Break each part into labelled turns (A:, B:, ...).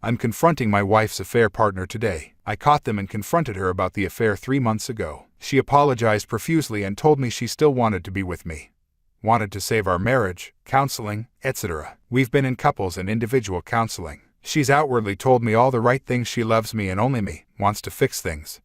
A: I'm confronting my wife's affair partner today. I caught them and confronted her about the affair 3 months ago. She apologized profusely and told me she still wanted to be with me. Wanted to save our marriage, counseling, etc. We've been in couples and individual counseling. She's outwardly told me all the right things. She loves me and only me, wants to fix things.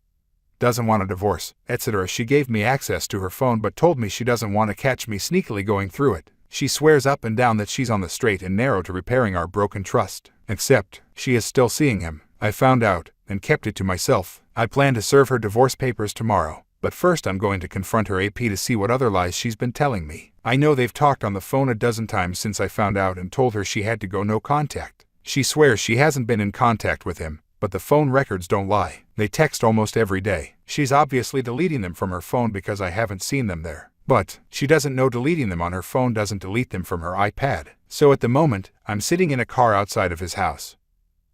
A: Doesn't want a divorce, etc. She gave me access to her phone but told me she doesn't want to catch me sneakily going through it. She swears up and down that she's on the straight and narrow to repairing our broken trust. Except, she is still seeing him. I found out, and kept it to myself. I plan to serve her divorce papers tomorrow. But first I'm going to confront her AP to see what other lies she's been telling me. I know they've talked on the phone a dozen times since I found out and told her she had to go no contact. She swears she hasn't been in contact with him, but the phone records don't lie. They text almost every day. She's obviously deleting them from her phone because I haven't seen them there. But she doesn't know deleting them on her phone doesn't delete them from her iPad. So at the moment, I'm sitting in a car outside of his house,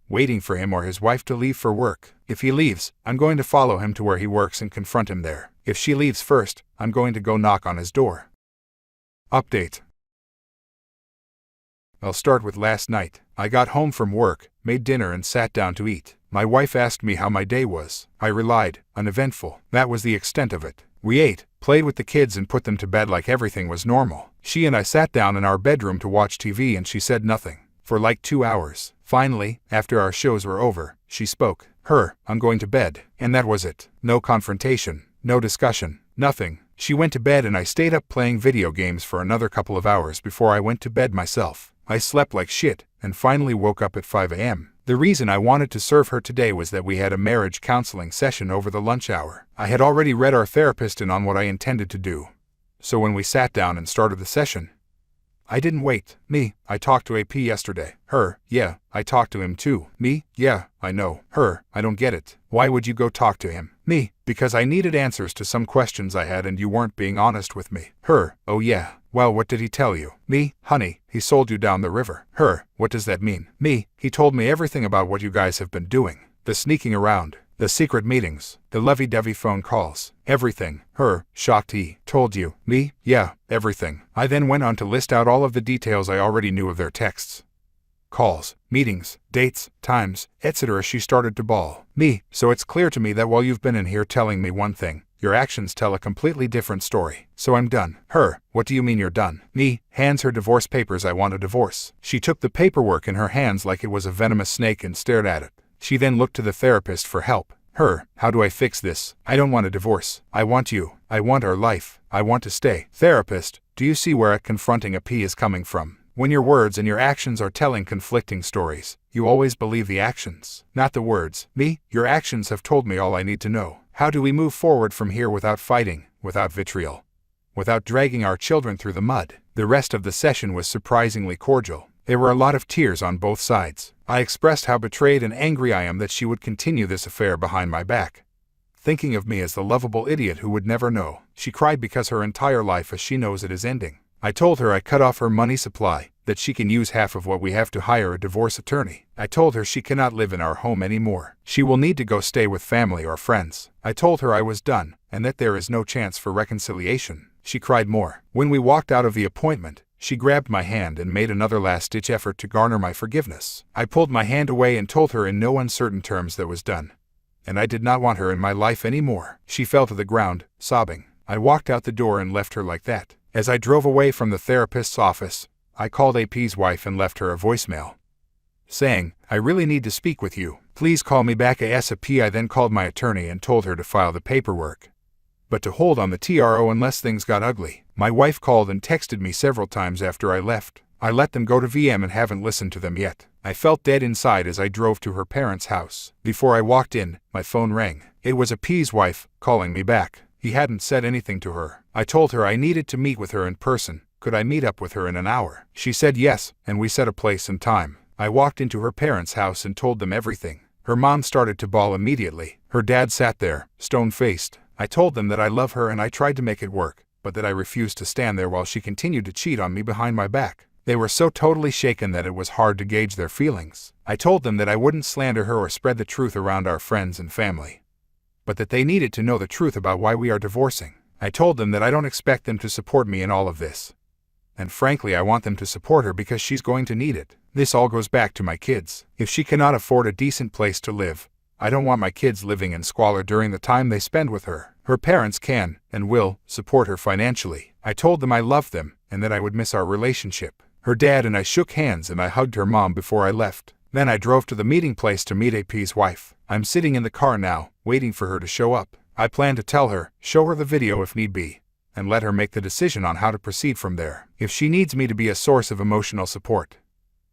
A: waiting for him or his wife to leave for work. If he leaves, I'm going to follow him to where he works and confront him there. If she leaves first, I'm going to go knock on his door. Update. I'll start with last night. I got home from work, made dinner and sat down to eat. My wife asked me how my day was. I relied, uneventful. That was the extent of it. We ate, played with the kids and put them to bed like everything was normal. She and I sat down in our bedroom to watch TV and she said nothing. For like 2 hours. Finally, after our shows were over, she spoke. I'm going to bed. And that was it. No confrontation, no discussion, nothing. She went to bed and I stayed up playing video games for another couple of hours before I went to bed myself. I slept like shit, and finally woke up at 5 a.m. The reason I wanted to serve her today was that we had a marriage counseling session over the lunch hour. I had already read our therapist in on what I intended to do. So when we sat down and started the session, I didn't wait. I talked to AP yesterday. Yeah, I talked to him too. Yeah, I know. I don't get it. Why would you go talk to him? Because I needed answers to some questions I had and you weren't being honest with me. Oh yeah. Well, what did he tell you? Honey, he sold you down the river. What does that mean? He told me everything about what you guys have been doing. The sneaking around, the secret meetings, the lovey-dovey phone calls, everything. Shocked he told you. Yeah, everything. I then went on to list out all of the details I already knew of their texts, calls, meetings, dates, times, etc. She started to bawl. So it's clear to me that while you've been in here telling me one thing, your actions tell a completely different story. So I'm done. What do you mean you're done? Hands her divorce papers. I want a divorce. She took the paperwork in her hands like it was a venomous snake and stared at it. She then looked to the therapist for help. How do I fix this? I don't want a divorce. I want you. I want our life. I want to stay. Therapist, do you see where confronting a P is coming from? When your words and your actions are telling conflicting stories, you always believe the actions, not the words. Your actions have told me all I need to know. How do we move forward from here without fighting, without vitriol, without dragging our children through the mud? The rest of the session was surprisingly cordial. There were a lot of tears on both sides. I expressed how betrayed and angry I am that she would continue this affair behind my back, thinking of me as the lovable idiot who would never know. She cried because her entire life as she knows it is ending. I told her I cut off her money supply, that she can use half of what we have to hire a divorce attorney. I told her she cannot live in our home anymore. She will need to go stay with family or friends. I told her I was done, and that there is no chance for reconciliation. She cried more. When we walked out of the appointment, she grabbed my hand and made another last-ditch effort to garner my forgiveness. I pulled my hand away and told her in no uncertain terms that was done, and I did not want her in my life anymore. She fell to the ground, sobbing. I walked out the door and left her like that. As I drove away from the therapist's office, I called AP's wife and left her a voicemail, saying, I really need to speak with you. Please call me back ASAP. I then called my attorney and told her to file the paperwork, but to hold on the TRO unless things got ugly. My wife called and texted me several times after I left. I let them go to VM and haven't listened to them yet. I felt dead inside as I drove to her parents' house. Before I walked in, my phone rang. It was AP's wife, calling me back. He hadn't said anything to her. I told her I needed to meet with her in person. Could I meet up with her in an hour? She said yes, and we set a place and time. I walked into her parents' house and told them everything. Her mom started to bawl immediately. Her dad sat there, stone-faced. I told them that I love her and I tried to make it work, but that I refused to stand there while she continued to cheat on me behind my back. They were so totally shaken that it was hard to gauge their feelings. I told them that I wouldn't slander her or spread the truth around our friends and family, but that they needed to know the truth about why we are divorcing. I told them that I don't expect them to support me in all of this, and frankly I want them to support her because she's going to need it. This all goes back to my kids. If she cannot afford a decent place to live, I don't want my kids living in squalor during the time they spend with her. Her parents can, and will, support her financially. I told them I loved them, and that I would miss our relationship. Her dad and I shook hands and I hugged her mom before I left. Then I drove to the meeting place to meet AP's wife. I'm sitting in the car now, waiting for her to show up. I plan to tell her, show her the video if need be, and let her make the decision on how to proceed from there. If she needs me to be a source of emotional support,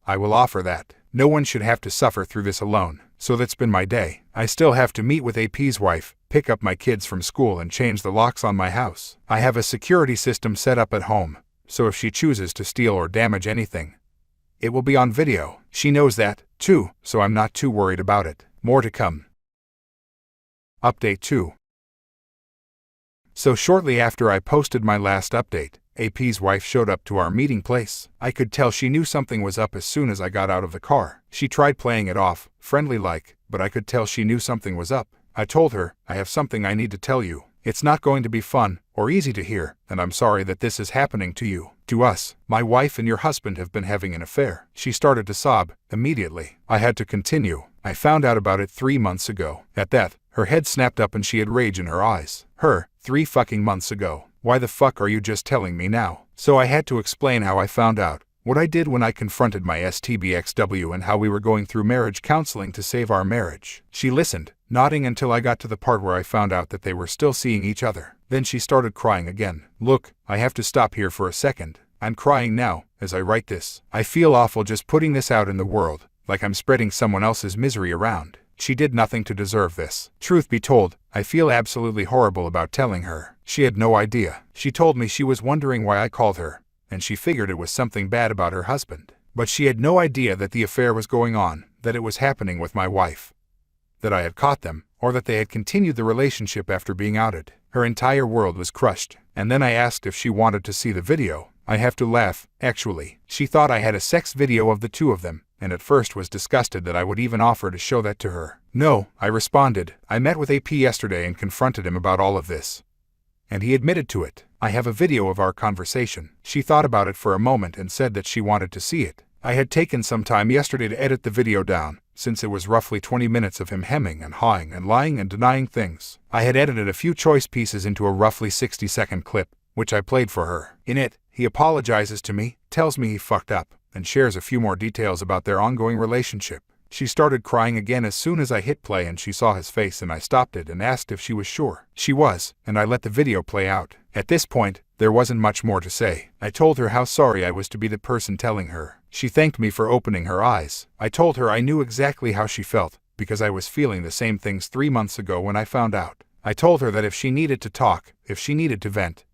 A: I will offer that. No one should have to suffer through this alone. So that's been my day. I still have to meet with AP's wife, pick up my kids from school and change the locks on my house. I have a security system set up at home, so if she chooses to steal or damage anything, it will be on video. She knows that, too, so I'm not too worried about it. More to come. Update 2. So shortly after I posted my last update, AP's wife showed up to our meeting place. I could tell she knew something was up as soon as I got out of the car. She tried playing it off, friendly-like, but I could tell she knew something was up. I told her, I have something I need to tell you. It's not going to be fun or easy to hear, and I'm sorry that this is happening to you. To us, my wife and your husband have been having an affair. She started to sob immediately. I had to continue. I found out about it 3 months ago. At that, her head snapped up and she had rage in her eyes. 3 fucking months ago. Why the fuck are you just telling me now? So I had to explain how I found out, what I did when I confronted my STBXW, and how we were going through marriage counseling to save our marriage. She listened, nodding until I got to the part where I found out that they were still seeing each other. Then she started crying again. Look, I have to stop here for a second. I'm crying now, as I write this. I feel awful just putting this out in the world, like I'm spreading someone else's misery around. She did nothing to deserve this. Truth be told, I feel absolutely horrible about telling her. She had no idea. She told me she was wondering why I called her, and she figured it was something bad about her husband. But she had no idea that the affair was going on, that it was happening with my wife, that I had caught them, or that they had continued the relationship after being outed. Her entire world was crushed. And then I asked if she wanted to see the video. I have to laugh, actually. She thought I had a sex video of the two of them, and at first was disgusted that I would even offer to show that to her. No, I responded. I met with AP yesterday and confronted him about all of this, and he admitted to it. I have a video of our conversation. She thought about it for a moment and said that she wanted to see it. I had taken some time yesterday to edit the video down, since it was roughly 20 minutes of him hemming and hawing and lying and denying things. I had edited a few choice pieces into a roughly 60-second clip, which I played for her. In it, he apologizes to me, tells me he fucked up, and shares a few more details about their ongoing relationship. She started crying again as soon as I hit play and she saw his face, and I stopped it and asked if she was sure. She was, and I let the video play out. At this point, there wasn't much more to say. I told her how sorry I was to be the person telling her. She thanked me for opening her eyes. I told her I knew exactly how she felt, because I was feeling the same things 3 months ago when I found out. I told her that if she needed to talk, if she needed to vent,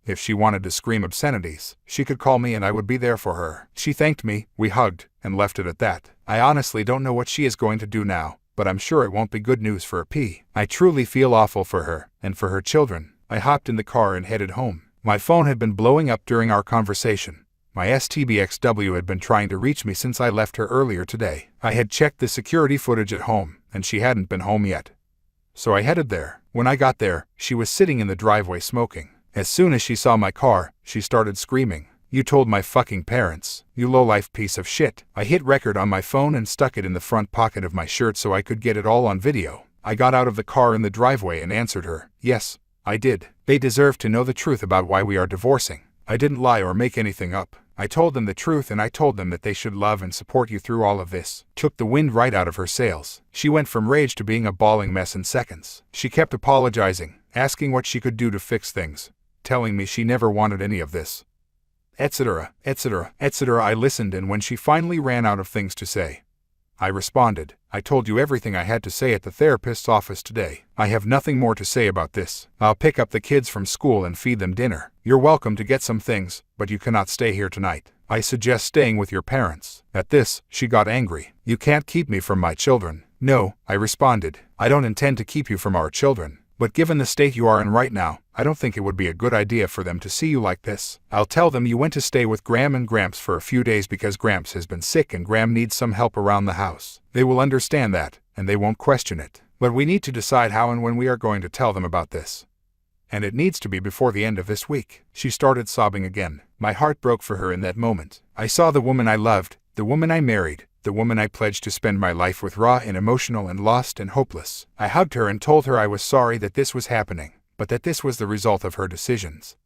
A: if she wanted to scream obscenities, she could call me and I would be there for her. She thanked me, we hugged, and left it at that. I honestly don't know what she is going to do now, but I'm sure it won't be good news for P. I truly feel awful for her, and for her children. I hopped in the car and headed home. My phone had been blowing up during our conversation. My STBXW had been trying to reach me since I left her earlier today. I had checked the security footage at home, and she hadn't been home yet. So I headed there. When I got there, she was sitting in the driveway smoking. As soon as she saw my car, she started screaming. You told my fucking parents, you lowlife piece of shit. I hit record on my phone and stuck it in the front pocket of my shirt so I could get it all on video. I got out of the car in the driveway and answered her. Yes, I did. They deserve to know the truth about why we are divorcing. I didn't lie or make anything up. I told them the truth, and I told them that they should love and support you through all of this. Took the wind right out of her sails. She went from rage to being a bawling mess in seconds. She kept apologizing, asking what she could do to fix things, telling me she never wanted any of this, etc., etc., etc. I listened, and when she finally ran out of things to say, I responded. I told you everything I had to say at the therapist's office today. I have nothing more to say about this. I'll pick up the kids from school and feed them dinner. You're welcome to get some things, but you cannot stay here tonight. I suggest staying with your parents. At this, she got angry. You can't keep me from my children. No, I responded. I don't intend to keep you from our children. But given the state you are in right now, I don't think it would be a good idea for them to see you like this. I'll tell them you went to stay with Graham and Gramps for a few days because Gramps has been sick and Graham needs some help around the house. They will understand that, and they won't question it. But we need to decide how and when we are going to tell them about this. and it needs to be before the end of this week." She started sobbing again. My heart broke for her in that moment. I saw the woman I loved, the woman I married, the woman I pledged to spend my life with, raw and emotional and lost and hopeless. I hugged her and told her I was sorry that this was happening, but that this was the result of her decisions,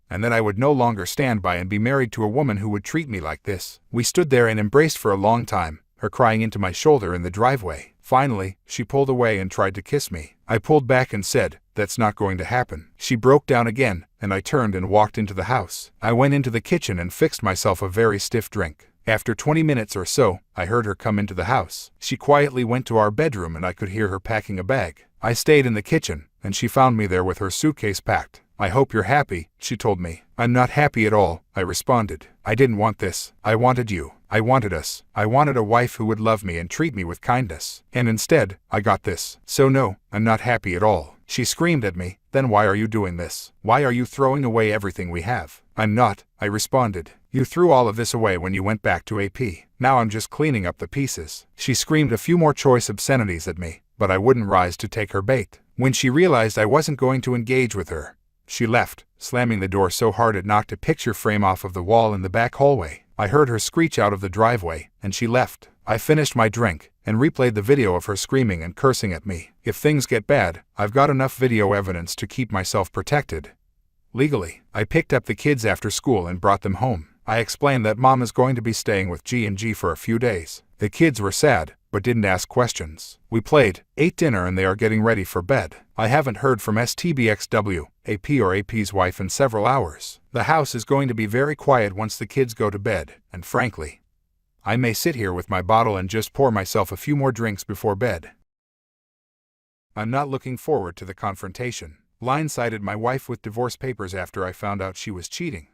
A: and that I would no longer stand by and be married to a woman who would treat me like this. We stood there and embraced for a long time, her crying into my shoulder in the driveway. Finally, she pulled away and tried to kiss me. I pulled back and said, "That's not going to happen." She broke down again, and I turned and walked into the house. I went into the kitchen and fixed myself a very stiff drink. After 20 minutes or so, I heard her come into the house. She quietly went to our bedroom and I could hear her packing a bag. I stayed in the kitchen, and she found me there with her suitcase packed. "I hope you're happy," she told me. "I'm not happy at all," I responded. "I didn't want this. I wanted you. I wanted us. I wanted a wife who would love me and treat me with kindness. And instead, I got this. So no, I'm not happy at all." She screamed at me. "Then why are you doing this? Why are you throwing away everything we have?" "I'm not," I responded. "You threw all of this away when you went back to AP. Now I'm just cleaning up the pieces." She screamed a few more choice obscenities at me, but I wouldn't rise to take her bait. When she realized I wasn't going to engage with her, she left, slamming the door so hard it knocked a picture frame off of the wall in the back hallway. I heard her screech out of the driveway, and she left. I finished my drink and replayed the video of her screaming and cursing at me. If things get bad, I've got enough video evidence to keep myself protected legally. I picked up the kids after school and brought them home. I explained that Mom is going to be staying with G&G for a few days. The kids were sad, but didn't ask questions. We played, ate dinner, and they are getting ready for bed. I haven't heard from STBXW, AP or AP's wife in several hours. The house is going to be very quiet once the kids go to bed, and frankly, I may sit here with my bottle and just pour myself a few more drinks before bed. I'm not looking forward to the confrontation. Blindsided my wife with divorce papers after I found out she was cheating.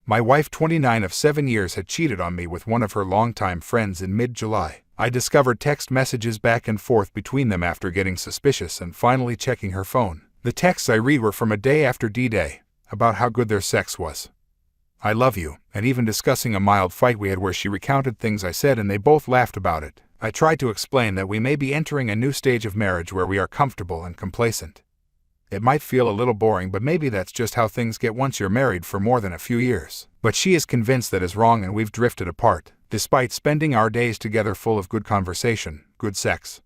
A: My wife, 29 of 7 years, had cheated on me with one of her longtime friends in mid-July. I discovered text messages back and forth between them after getting suspicious and finally checking her phone. The texts I read were from a day after D-Day, about how good their sex was. "I love you," and even discussing a mild fight we had where she recounted things I said and they both laughed about it. I tried to explain that we may be entering a new stage of marriage where we are comfortable and complacent. It might feel a little boring, but maybe that's just how things get once you're married for more than a few years. But she is convinced that is wrong and we've drifted apart, despite spending our days together full of good conversation, good sex,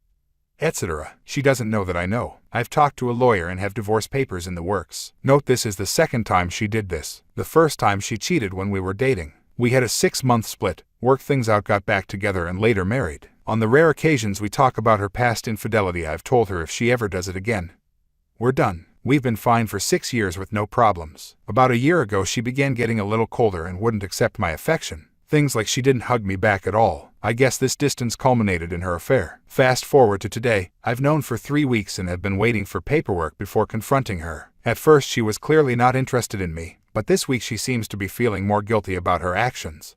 A: etc. She doesn't know that I know. I've talked to a lawyer and have divorce papers in the works. Note, this is the second time she did this. The first time she cheated when we were dating. We had a 6-month split, worked things out, got back together, and later married. On the rare occasions we talk about her past infidelity, I've told her if she ever does it again, we're done. We've been fine for 6 years with no problems. About a year ago she began getting a little colder and wouldn't accept my affection. Things like she didn't hug me back at all. I guess this distance culminated in her affair. Fast forward to today, I've known for 3 weeks and have been waiting for paperwork before confronting her. At first she was clearly not interested in me, but this week she seems to be feeling more guilty about her actions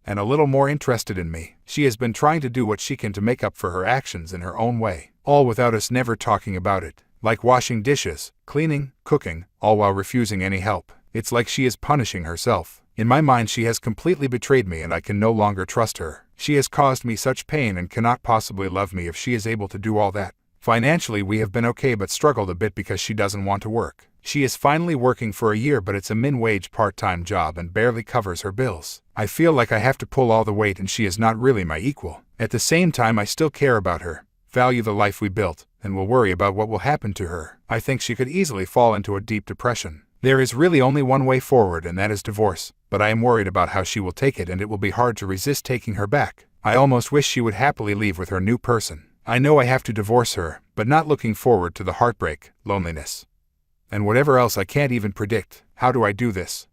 A: and a little more interested in me. She has been trying to do what she can to make up for her actions in her own way, all without us never talking about it. Like washing dishes, cleaning, cooking, all while refusing any help. It's like she is punishing herself. In my mind she has completely betrayed me and I can no longer trust her. She has caused me such pain and cannot possibly love me if she is able to do all that. Financially we have been okay but struggled a bit because she doesn't want to work. She is finally working for a year but it's a min-wage part-time job and barely covers her bills. I feel like I have to pull all the weight and she is not really my equal. At the same time I still care about her, value the life we built, and will worry about what will happen to her. I think she could easily fall into a deep depression. There is really only one way forward and that is divorce, but I am worried about how she will take it and it will be hard to resist taking her back. I almost wish she would happily leave with her new person. I know I have to divorce her, but not looking forward to the heartbreak, loneliness, and whatever else I can't even predict. How do I do this?